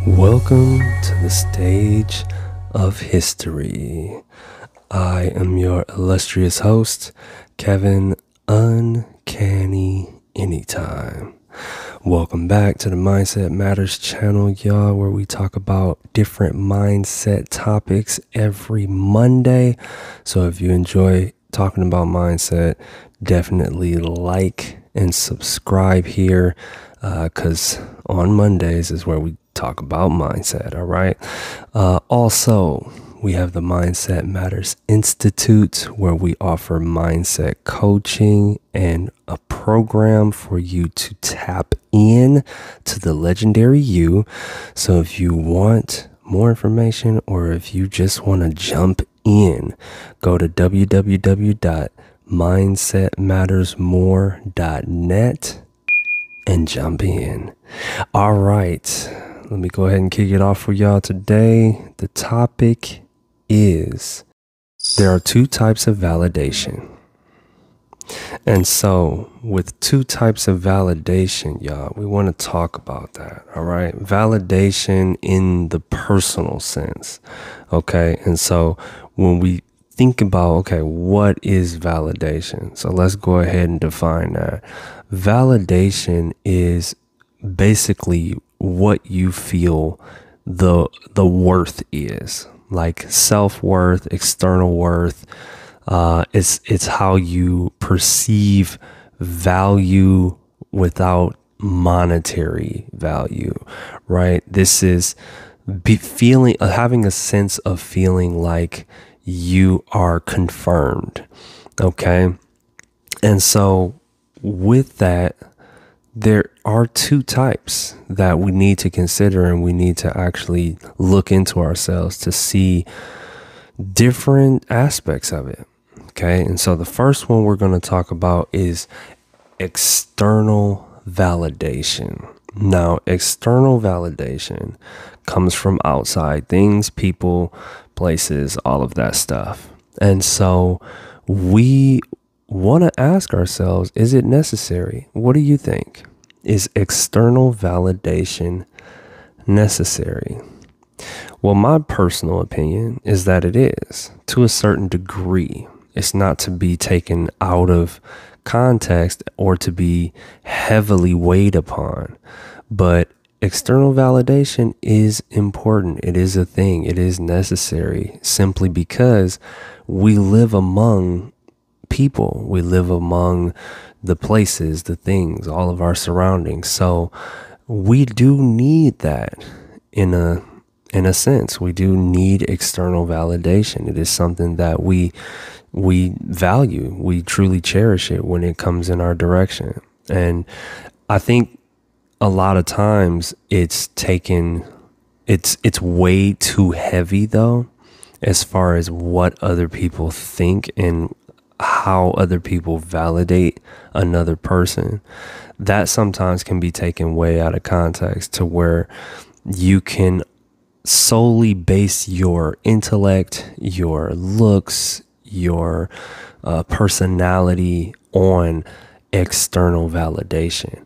Welcome to the stage of history. I am your illustrious host, Kevin Uncanny Anytime. Welcome back to the Mindset Matters Channel, y'all, where we talk about different mindset topics every Monday. So if you enjoy talking about mindset, definitely like and subscribe here, because on Mondays is where we talk about mindset. All right. Also, we have the Mindset Matters Institute, where we offer mindset coaching and a program for you to tap in to the legendary you. So if you want more information, or if you just want to jump in, go to www.mindsetmattersmore.net and jump in. All right. Let me go ahead and kick it off for y'all today. The topic is there are two types of validation. And so with two types of validation, y'all, we want to talk about that. All right. Validation in the personal sense. Okay. And so when we think about, okay, what is validation? So let's go ahead and define that. Validation is basically what you feel the worth is, like self-worth, external worth. It's how you perceive value without monetary value, right? This is having a sense of feeling like you are confirmed. Okay. And so with that, there are two types that we need to consider, and we need to actually look into ourselves to see different aspects of it. Okay. And so the first one we're going to talk about is external validation. Now, external validation comes from outside things, people, places, all of that stuff. And so we want to ask ourselves, is it necessary? What do you think? Is external validation necessary? Well, my personal opinion is that it is, to a certain degree. It's not to be taken out of context or to be heavily weighed upon, but external validation is important. It is a thing. It is necessary, simply because we live among people. We live among the places, the things, all of our surroundings. So we do need that in a sense. We do need external validation. It is something that we value. We truly cherish it when it comes in our direction. And I think a lot of times it's way too heavy, though, as far as what other people think and how other people validate another person. That sometimes can be taken way out of context, to where you can solely base your intellect, your looks, your personality on external validation.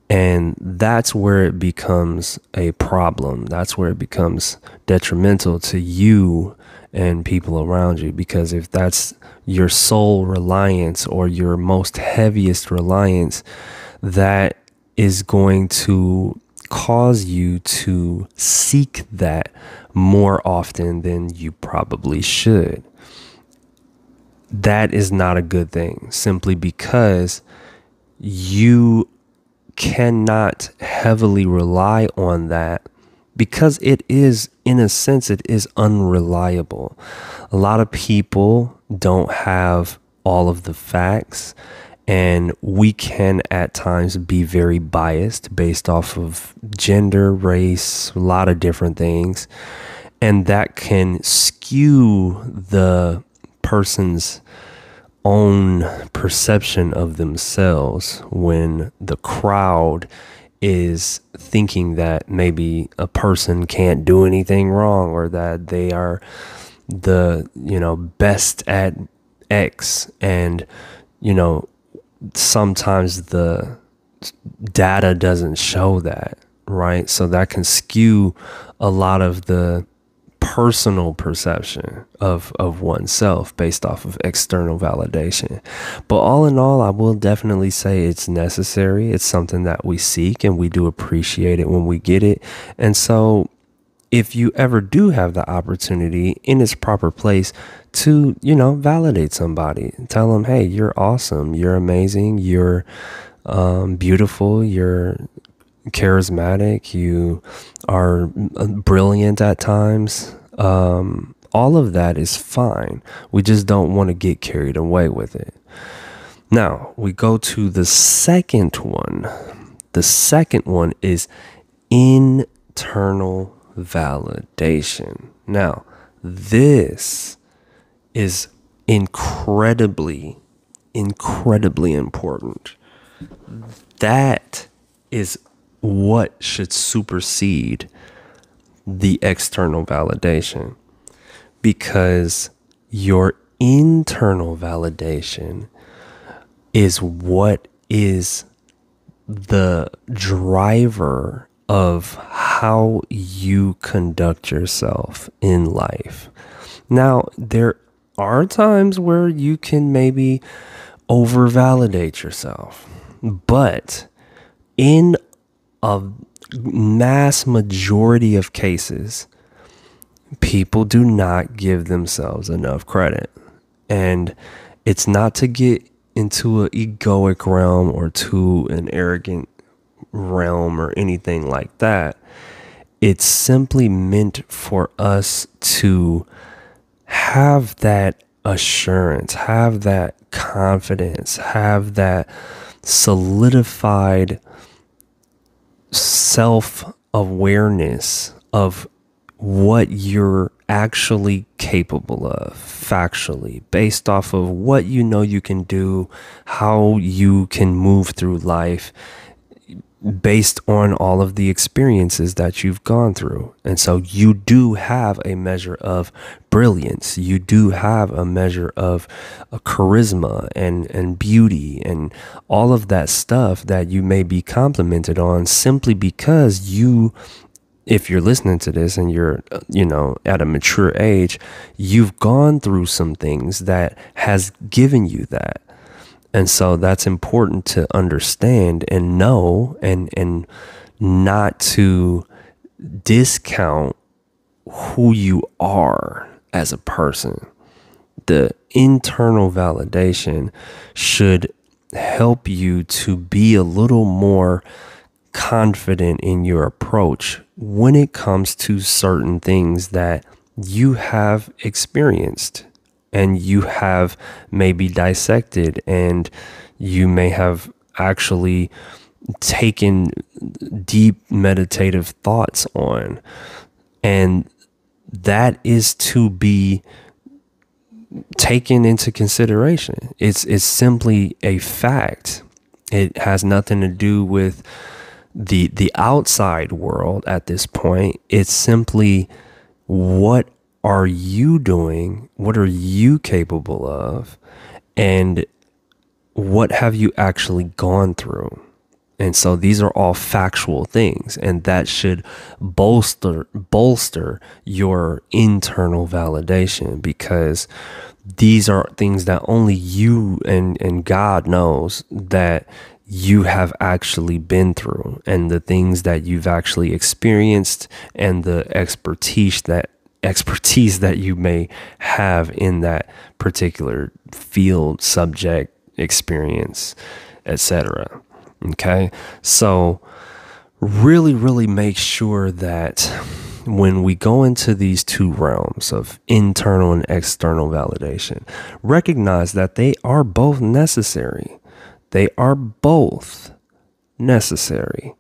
And that's where it becomes a problem. That's where it becomes detrimental to you and people around you. Because if that's your sole reliance, or your most heaviest reliance, that is going to cause you to seek that more often than you probably should. That is not a good thing, simply because you cannot heavily rely on that, because it is, in a sense, it is unreliable. A lot of people don't have all of the facts, and we can at times be very biased based off of gender, race, a lot of different things. And that can skew the person's own perception of themselves when the crowd is thinking that maybe a person can't do anything wrong, or that they are the, best at X. And, sometimes the data doesn't show that, right? So that can skew a lot of the personal perception of oneself based off of external validation. But all in all, I will definitely say it's necessary. It's something that we seek, and we do appreciate it when we get it. And so if you ever do have the opportunity in its proper place to, validate somebody, tell them, hey, you're awesome, you're amazing, you're beautiful, you're charismatic, you are brilliant at times. All of that is fine. We just don't want to get carried away with it. Now we go to the second one. The second one is internal validation. Now, this is incredibly important. That is what should supersede the external validation, because your internal validation is what is the driver of how you conduct yourself in life. Now, there are times where you can maybe over-validate yourself, but in a mass majority of cases, people do not give themselves enough credit. And it's not to get into an egoic realm or to an arrogant realm or anything like that. It's simply meant for us to have that assurance, have that confidence, have that solidified self-awareness of what you're actually capable of factually, based off of what you can do, how you can move through life, based on all of the experiences that you've gone through. And so you do have a measure of brilliance. You do have a measure of charisma and beauty and all of that stuff that you may be complimented on, simply because you, if you're listening to this and you're, at a mature age, you've gone through some things that has given you that. And so that's important to understand and know, and not to discount who you are as a person. The internal validation should help you to be a little more confident in your approach when it comes to certain things that you have experienced and you have maybe dissected, and you may have actually taken deep meditative thoughts on. And that is to be taken into consideration. It's simply a fact. It has nothing to do with the outside world at this point. It's simply, what are you doing? What are you capable of? And what have you actually gone through? And so these are all factual things, and that should bolster your internal validation, because these are things that only you and God knows that you have actually been through, and the things that you've actually experienced, and the expertise that you may have in that particular field, subject, experience, etc. Okay, so really make sure that when we go into these two realms of internal and external validation, recognize that they are both necessary. They are both necessary.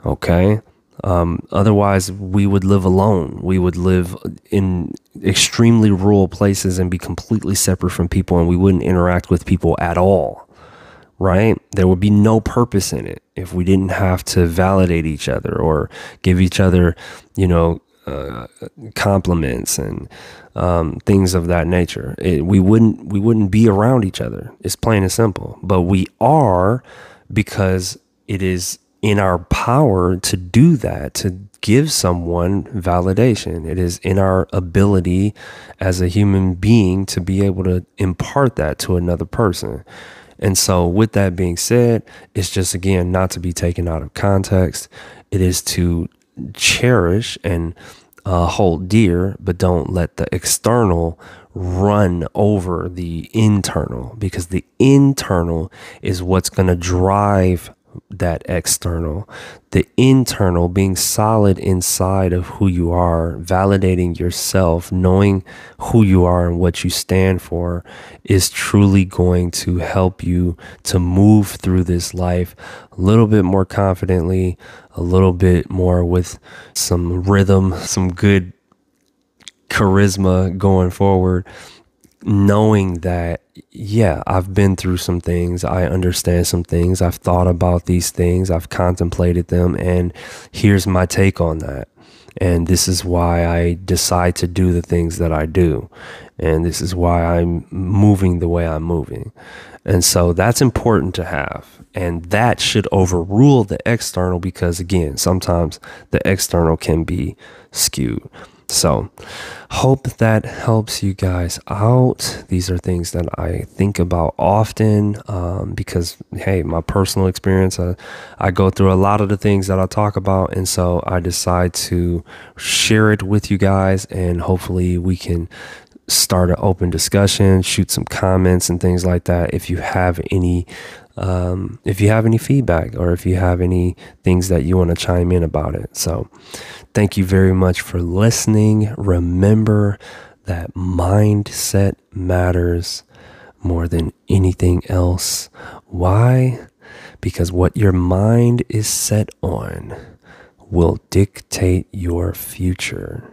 Okay. Otherwise, we would live alone. We would live in extremely rural places and be completely separate from people, and we wouldn't interact with people at all, right? There would be no purpose in it if we didn't have to validate each other or give each other, compliments and things of that nature. We wouldn't be around each other. It's plain and simple. But we are, because it is in our power to do that, to give someone validation. It is in our ability as a human being to be able to impart that to another person. And so with that being said, it's just, again, not to be taken out of context. It is to cherish and hold dear, but don't let the external run over the internal, because the internal is what's going to drive that external. The internal, being solid inside of who you are, validating yourself, knowing who you are and what you stand for, is truly going to help you to move through this life a little bit more confidently, a little bit more with some rhythm, some good charisma going forward, knowing that, yeah, I've been through some things. I understand some things. I've thought about these things. I've contemplated them. And here's my take on that. And this is why I decide to do the things that I do. And this is why I'm moving the way I'm moving. And so that's important to have. And that should overrule the external, because, again, sometimes the external can be skewed. So hope that helps you guys out. These are things that I think about often because, hey, my personal experience, I go through a lot of the things that I talk about. And so I decide to share it with you guys, and hopefully we can start an open discussion, shoot some comments and things like that. If you have any feedback, or if you have any things that you want to chime in about it. So thank you very much for listening. Remember that mindset matters more than anything else. Why? Because what your mind is set on will dictate your future.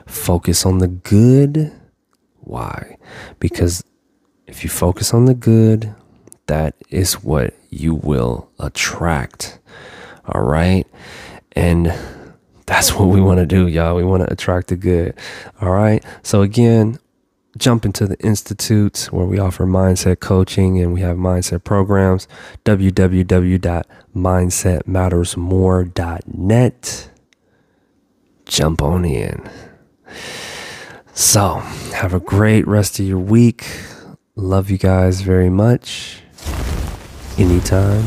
Focus on the good. Why? Because if you focus on the good, that is what you will attract. All right. And that's what we want to do, y'all. We want to attract the good. All right. So again, jump into the Institute, where we offer mindset coaching and we have mindset programs. www.mindsetmattersmore.net. Jump on in. So have a great rest of your week. Love you guys very much. Anytime,